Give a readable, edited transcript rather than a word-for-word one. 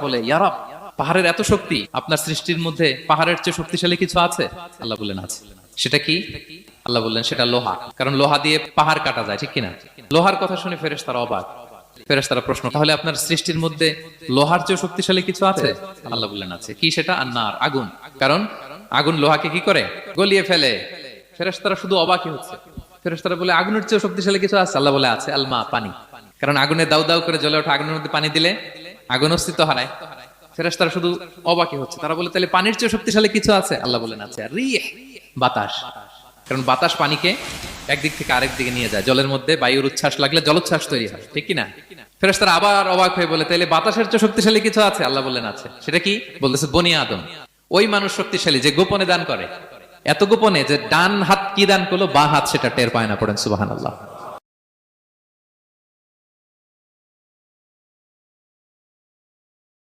বলে, ইয়া রাব, পাহাড়ের এত শক্তি, আপনার সৃষ্টির মধ্যে পাহাড়ের চেয়ে শক্তিশালী কিছু আছে? আল্লাহ বললেন আছে। সেটা কি? আল্লাহ বললেন সেটা লোহা, কারণ লোহা দিয়ে পাহাড় কাটা যায়, ঠিক কিনা? লোহার কথা শুনে ফেরেশতারা অবাক। ফেরেশতারা প্রশ্ন, তাহলে আপনার সৃষ্টির মধ্যে লোহার চেয়ে শক্তিশালী কিছু আছে? আল্লাহ বললেন আছে। কি সেটা? আন্নার, আগুন। কারণ আগুন লোহাকে কি করে? গলিয়ে ফেলে। ফেরেশতারা শুধু অবাকই হচ্ছে। ফেরেশতারা বলে, আগুনের চেয়ে শক্তিশালী কিছু আছে? আল্লাহ বলে আছে, আল মা, পানি। কারণ আগুনে দাউ দাউ করে জ্বলে ওঠা আগুনের মধ্যে পানি দিলে আগুন অস্তিত্ব হারায়। ফেরেশতারা শুধু অবাকই হচ্ছে। তারা বলে, তাহলে পানির চেয়ে শক্তিশালী কিছু আছে? আল্লাহ বলেন আছে, রিহ, বাতাস। কারণ বাতাস পানিকে একদিক থেকে আরেক দিকে নিয়ে যায়। জলের মধ্যে বায়ুর উচ্ছ্বাস লাগলে জলোচ্ছ্বাস তৈরি হয়, ঠিক কিনা? ফেরেশতারা আবার অবাক হয়ে বলে, তাহলে বাতাসের চেয়ে শক্তিশালী কিছু আছে? আল্লাহ বললেন আছে। সেটা কি? বলতেছে বনি আদম। ওই মানুষ শক্তিশালী যে গোপনে দান করে, এত গোপনে যে ডান হাত কি দান করলো, বা হাত সেটা টের পায় না। পড়েন সুবহানাল্লাহ।